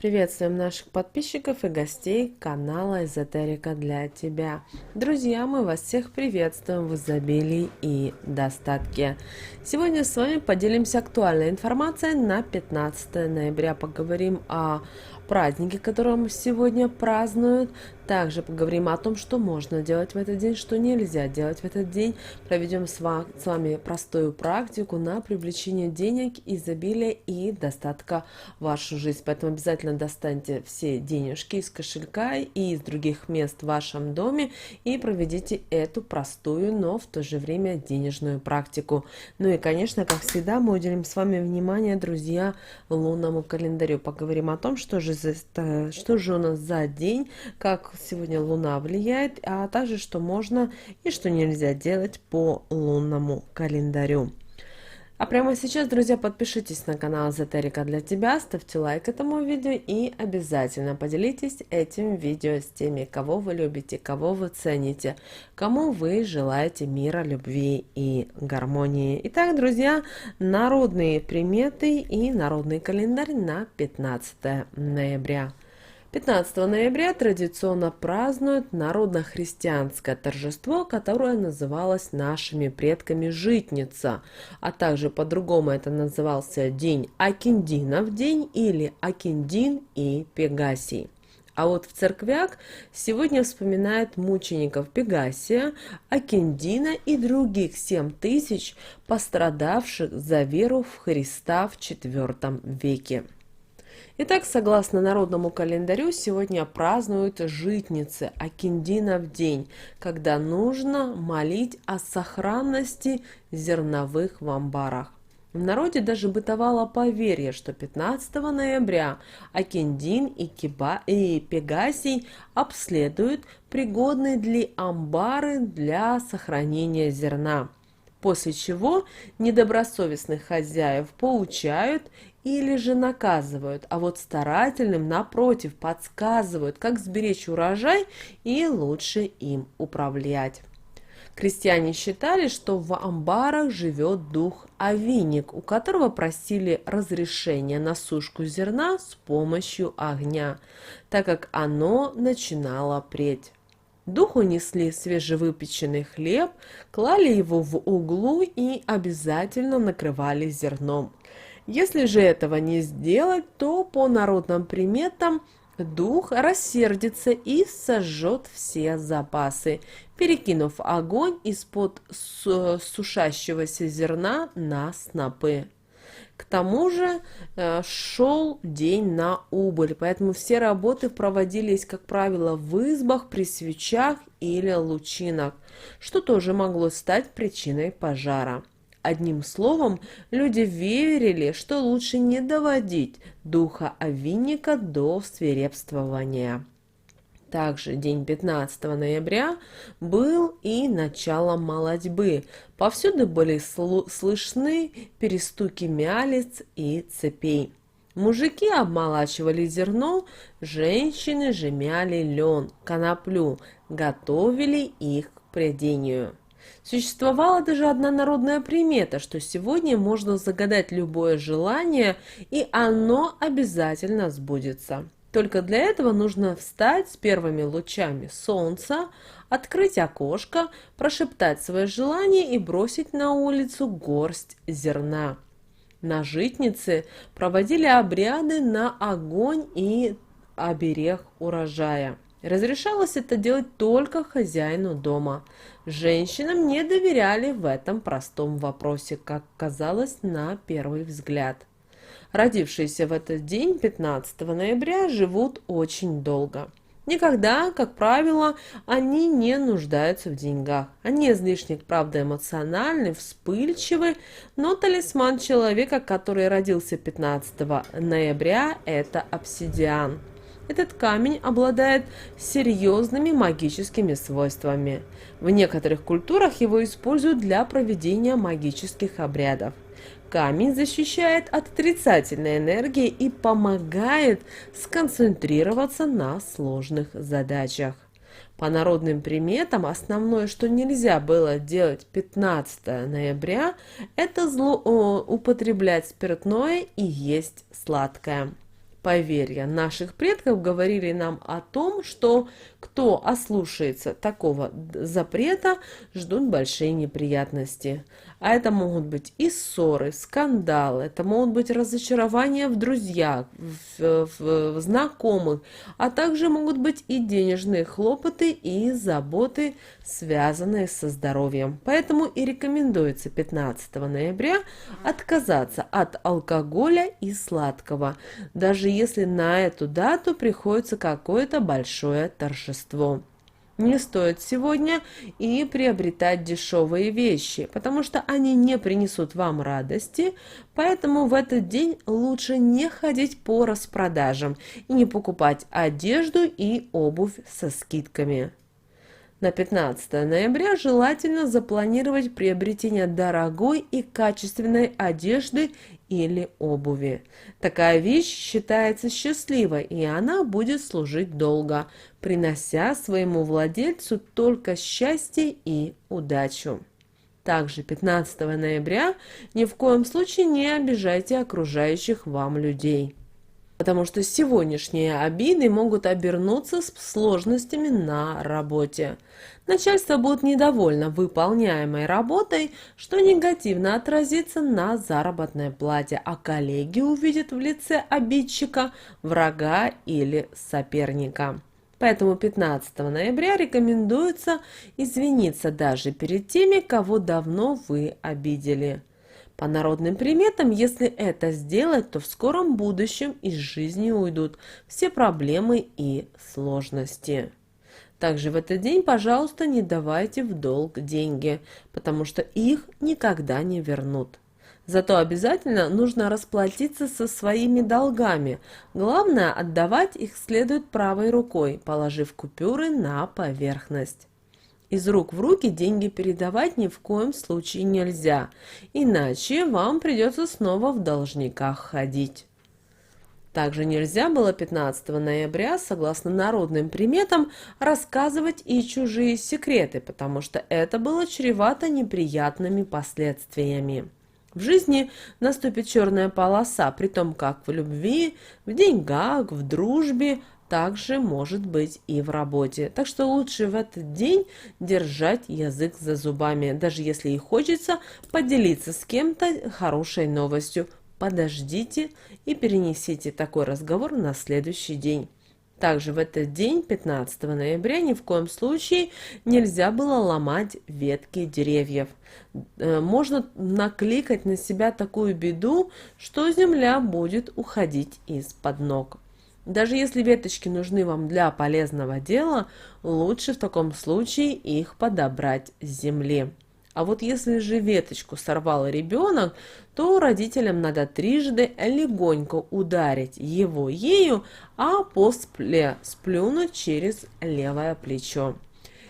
Приветствуем наших подписчиков и гостей канала Эзотерика для тебя. Друзья, мы вас всех приветствуем в изобилии и достатке. Сегодня с вами поделимся актуальной информацией на 15 ноября. Поговорим о празднике, который сегодня празднуют. Также поговорим о том, что можно делать в этот день, что нельзя делать в этот день. Проведем с вами простую практику на привлечение денег, изобилия и достатка в вашу жизнь. Поэтому обязательно достаньте все денежки из кошелька и из других мест в вашем доме и проведите эту простую, но в то же время денежную практику. Ну и, конечно, как всегда, мы уделим с вами внимание, друзья, лунному календарю. Поговорим о том, что же у нас за день, как сегодня Луна влияет, а также что можно и что нельзя делать по лунному календарю. А прямо сейчас, друзья, подпишитесь на канал Эзотерика для тебя, ставьте лайк этому видео и обязательно поделитесь этим видео с теми, кого вы любите, кого вы цените, кому вы желаете мира, любви и гармонии. Итак, друзья, народные приметы и народный календарь на 15 ноября. 15 ноября традиционно празднуют народно-христианское торжество, которое называлось нашими предками Житница, а также по-другому это назывался День Акиндинов день или Акиндин и Пегасий. А вот в церквях сегодня вспоминают мучеников Пегасия, Акиндина и других 7000 пострадавших за веру в Христа в IV веке. Итак, согласно народному календарю, сегодня празднуют Житницы, Акиндинов день, когда нужно молить о сохранности зерновых в амбарах. В народе даже бытовало поверье, что 15 ноября Акиндин и Пегасий обследуют пригодные ли амбары для сохранения зерна, после чего недобросовестных хозяев поучают или же наказывают, а вот старательным, напротив, подсказывают, как сберечь урожай и лучше им управлять. Крестьяне считали, что в амбарах живет дух Овинник, у которого просили разрешения на сушку зерна с помощью огня, так как оно начинало преть. Духу несли свежевыпеченный хлеб, клали его в углу и обязательно накрывали зерном. Если же этого не сделать, то по народным приметам дух рассердится и сожжет все запасы, перекинув огонь из-под сушащегося зерна на снопы. К тому же шел день на убыль, поэтому все работы проводились, как правило, в избах, при свечах или лучинах, что тоже могло стать причиной пожара. Одним словом, люди верили, что лучше не доводить духа Овинника до свирепствования. Также день 15 ноября был и началом молотьбы. Повсюду были слышны перестуки мялиц и цепей. Мужики обмолачивали зерно, женщины же мяли лен, коноплю, готовили их к прядению. Существовала даже одна народная примета, что сегодня можно загадать любое желание, и оно обязательно сбудется. Только для этого нужно встать с первыми лучами солнца, открыть окошко, прошептать свое желание и бросить на улицу горсть зерна. На Житнице проводили обряды на огонь и оберег урожая. Разрешалось это делать только хозяину дома. Женщинам не доверяли в этом простом вопросе, как казалось на первый взгляд. Родившиеся в этот день, 15 ноября, живут очень долго. Никогда, как правило, они не нуждаются в деньгах. Они излишне, правда, эмоциональны, вспыльчивы, но талисман человека, который родился 15 ноября, это обсидиан. Этот камень обладает серьезными магическими свойствами. В некоторых культурах его используют для проведения магических обрядов. Камень защищает от отрицательной энергии и помогает сконцентрироваться на сложных задачах. По народным приметам, основное, что нельзя было делать 15 ноября, это употреблять спиртное и есть сладкое. Поверья наших предков говорили нам о том, что кто ослушается такого запрета, ждут большие неприятности. А это могут быть и ссоры, скандалы, это могут быть разочарования в друзьях, в знакомых, а также могут быть и денежные хлопоты и заботы, связанные со здоровьем. Поэтому и рекомендуется 15 ноября отказаться от алкоголя и сладкого, даже если на эту дату приходится какое-то большое торжество. Не стоит сегодня и приобретать дешевые вещи, потому что они не принесут вам радости, поэтому в этот день лучше не ходить по распродажам и не покупать одежду и обувь со скидками. На 15 ноября желательно запланировать приобретение дорогой и качественной одежды или обуви. Такая вещь считается счастливой, и она будет служить долго, принося своему владельцу только счастье и удачу. Также 15 ноября ни в коем случае не обижайте окружающих вам людей, потому что сегодняшние обиды могут обернуться с сложностями на работе. Начальство будет недовольно выполняемой работой, что негативно отразится на заработной плате, а коллеги увидят в лице обидчика врага или соперника. Поэтому 15 ноября рекомендуется извиниться даже перед теми, кого давно вы обидели. По народным приметам, если это сделать, то в скором будущем из жизни уйдут все проблемы и сложности. Также в этот день, пожалуйста, не давайте в долг деньги, потому что их никогда не вернут. Зато обязательно нужно расплатиться со своими долгами. Главное, отдавать их следует правой рукой, положив купюры на поверхность. Из рук в руки деньги передавать ни в коем случае нельзя, иначе вам придется снова в должниках ходить. Также нельзя было 15 ноября, согласно народным приметам, рассказывать и чужие секреты, потому что это было чревато неприятными последствиями. В жизни наступит черная полоса, при том как в любви, в деньгах, в дружбе, также может быть и в работе. Так что лучше в этот день держать язык за зубами, даже если и хочется поделиться с кем-то хорошей новостью. Подождите и перенесите такой разговор на следующий день. Также в этот день, 15 ноября, ни в коем случае нельзя было ломать ветки деревьев. Можно накликать на себя такую беду, что земля будет уходить из-под ног. Даже если веточки нужны вам для полезного дела, лучше в таком случае их подобрать с земли. А вот если же веточку сорвал ребенок, то родителям надо трижды легонько ударить его ею, а после сплюнуть через левое плечо.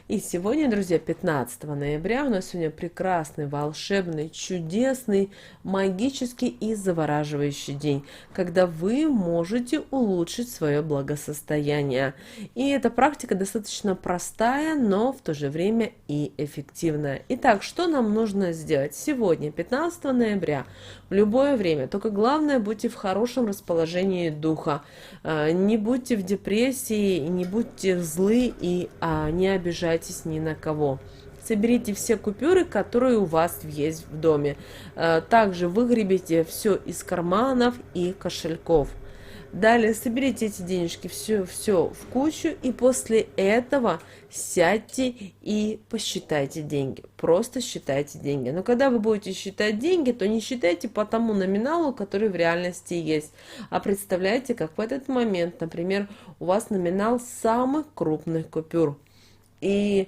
И сегодня, друзья, 15 ноября, у нас сегодня прекрасный, волшебный, чудесный, магический и завораживающий день, когда вы можете улучшить свое благосостояние. И эта практика достаточно простая, но в то же время и эффективная. Итак, что нам нужно сделать сегодня, 15 ноября, в любое время? Только главное, будьте в хорошем расположении духа, не будьте в депрессии, не будьте злы и не обижайтесь ни на кого. Соберите все купюры, которые у вас есть в доме. Также выгребите все из карманов и кошельков. Далее соберите эти денежки все в кучу, и после этого сядьте и посчитайте деньги. Просто считайте деньги. Но когда вы будете считать деньги, то не считайте по тому номиналу, который в реальности есть, а представляете, как в этот момент, например, у вас номинал самых крупных купюр. И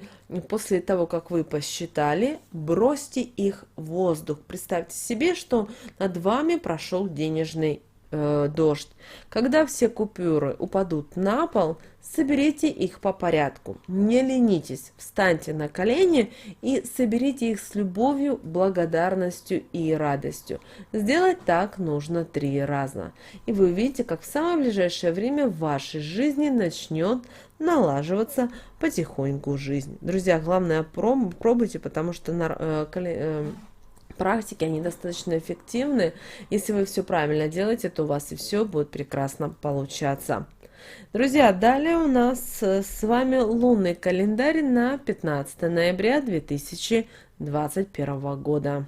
после того, как вы посчитали, бросьте их в воздух. Представьте себе, что над вами прошел денежный дождь. Когда все купюры упадут на пол, соберите их по порядку. Не ленитесь, встаньте на колени и соберите их с любовью, благодарностью и радостью. Сделать так нужно 3 раза. И вы увидите, как в самое ближайшее время в вашей жизни начнет налаживаться потихоньку жизнь. Друзья, главное пробуйте, потому что практики, они достаточно эффективны. Если вы все правильно делаете, то у вас и все будет прекрасно получаться. Друзья, далее у нас с вами лунный календарь на 15 ноября 2021 года.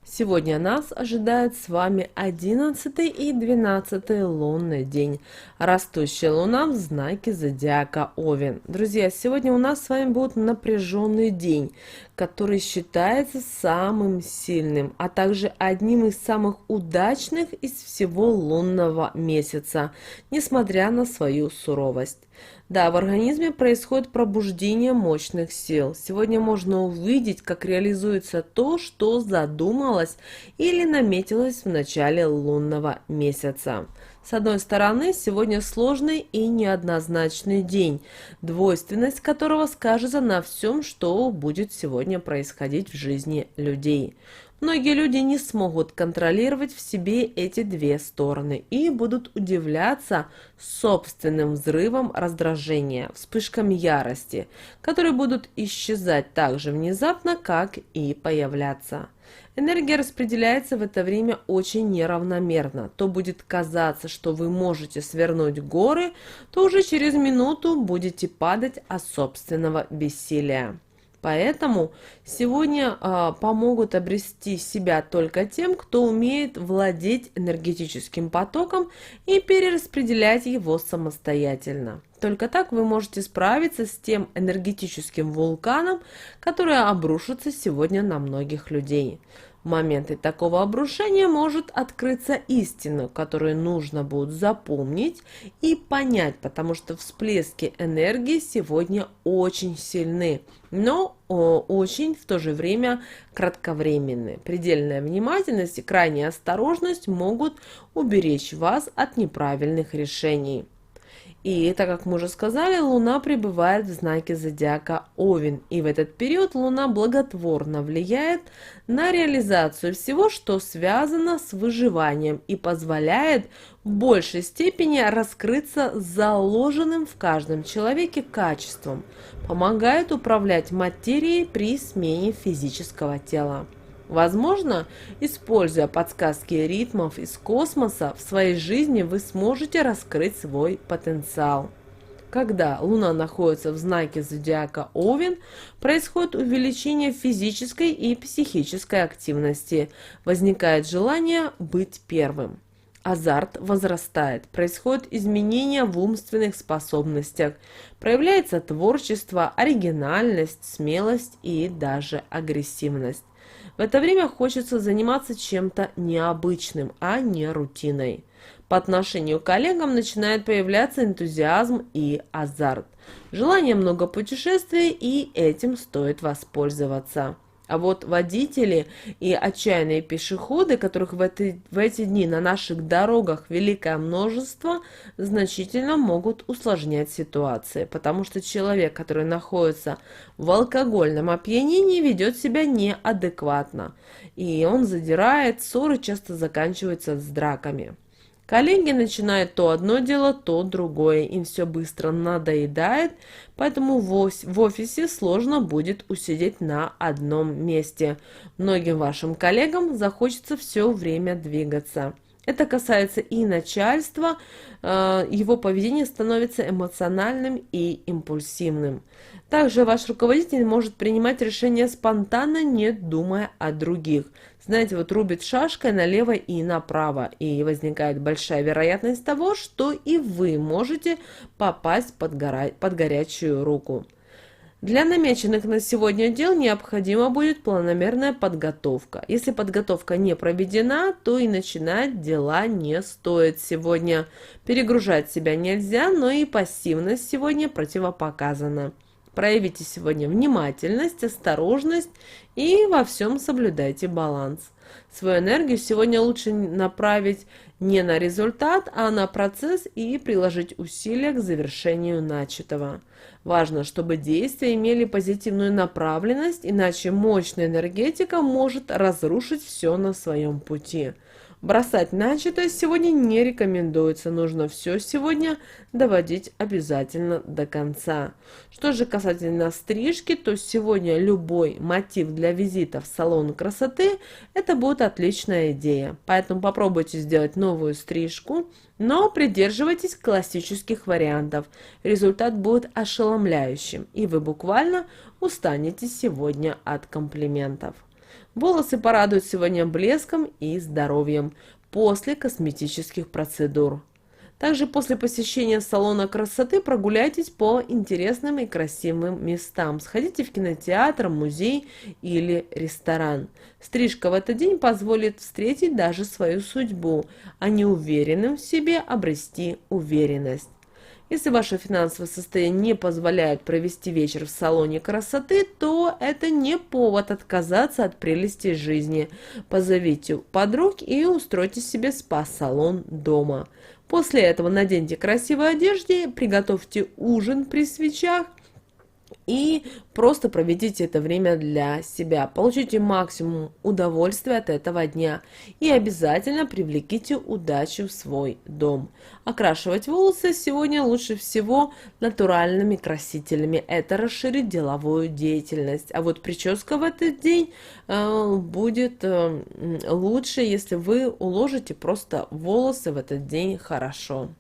Сегодня нас ожидает с вами 11 и 12 лунный день. Растущая луна в знаке зодиака Овен. Друзья, сегодня у нас с вами будет напряженный день, который считается самым сильным, а также одним из самых удачных из всего лунного месяца, несмотря на свою суровость. Да, в организме происходит пробуждение мощных сил. Сегодня можно увидеть, как реализуется то, что задумалось или наметилось в начале лунного месяца. С одной стороны, сегодня сложный и неоднозначный день, двойственность которого скажется на всем, что будет сегодня происходить в жизни людей. Многие люди не смогут контролировать в себе эти две стороны и будут удивляться собственным взрывом раздражения, вспышкам ярости, которые будут исчезать так же внезапно, как и появляться. Энергия распределяется в это время очень неравномерно. То будет казаться, что вы можете свернуть горы, то уже через минуту будете падать от собственного бессилия. Поэтому сегодня помогут обрести себя только тем, кто умеет владеть энергетическим потоком и перераспределять его самостоятельно. Только так вы можете справиться с тем энергетическим вулканом, который обрушится сегодня на многих людей. В моменты такого обрушения может открыться истина, которую нужно будет запомнить и понять, потому что всплески энергии сегодня очень сильны, но очень в то же время кратковременны. Предельная внимательность и крайняя осторожность могут уберечь вас от неправильных решений. И, так как мы уже сказали, Луна пребывает в знаке зодиака Овен, и в этот период Луна благотворно влияет на реализацию всего, что связано с выживанием, и позволяет в большей степени раскрыться заложенным в каждом человеке качеством, помогает управлять материей при смене физического тела. Возможно, используя подсказки ритмов из космоса, в своей жизни вы сможете раскрыть свой потенциал. Когда Луна находится в знаке зодиака Овен, происходит увеличение физической и психической активности, возникает желание быть первым. Азарт возрастает, происходят изменения в умственных способностях, проявляется творчество, оригинальность, смелость и даже агрессивность. В это время хочется заниматься чем-то необычным, а не рутиной. По отношению к коллегам начинает появляться энтузиазм и азарт. Желание много путешествий, и этим стоит воспользоваться. А вот водители и отчаянные пешеходы, которых в эти дни на наших дорогах великое множество, значительно могут усложнять ситуации, потому что человек, который находится в алкогольном опьянении, ведет себя неадекватно, и он задирает, ссоры часто заканчиваются с драками. Коллеги начинают то одно дело, то другое, им все быстро надоедает, поэтому в офисе сложно будет усидеть на одном месте. Многим вашим коллегам захочется все время двигаться. Это касается и начальства, его поведение становится эмоциональным и импульсивным. Также ваш руководитель может принимать решения спонтанно, не думая о других. Знаете, вот рубит шашкой налево и направо, и возникает большая вероятность того, что и вы можете попасть под горячую руку. Для намеченных на сегодня дел необходима будет планомерная подготовка. Если подготовка не проведена, то и начинать дела не стоит сегодня. Перегружать себя нельзя, но и пассивность сегодня противопоказана. Проявите сегодня внимательность, осторожность и во всем соблюдайте баланс. Свою энергию сегодня лучше направить не на результат, а на процесс и приложить усилия к завершению начатого. Важно, чтобы действия имели позитивную направленность, иначе мощная энергетика может разрушить все на своем пути. Бросать начатое сегодня не рекомендуется. Нужно все сегодня доводить обязательно до конца. Что же касательно стрижки, то сегодня любой мотив для визита в салон красоты – это будет отличная идея. Поэтому попробуйте сделать новую стрижку, но придерживайтесь классических вариантов. Результат будет ошеломляющим, и вы буквально устанете сегодня от комплиментов. Волосы порадуют сегодня блеском и здоровьем после косметических процедур. Также после посещения салона красоты прогуляйтесь по интересным и красивым местам. Сходите в кинотеатр, музей или ресторан. Стрижка в этот день позволит встретить даже свою судьбу, а неуверенным в себе обрести уверенность. Если ваше финансовое состояние не позволяет провести вечер в салоне красоты, то это не повод отказаться от прелести жизни. Позовите подруг и устройте себе спа-салон дома. После этого наденьте красивые одежды, приготовьте ужин при свечах и просто проведите это время для себя. Получите максимум удовольствия от этого дня и обязательно привлеките удачу в свой дом. Окрашивать волосы сегодня лучше всего натуральными красителями. Это расширит деловую деятельность. А вот прическа в этот день будет лучше, если вы уложите просто волосы в этот день хорошо.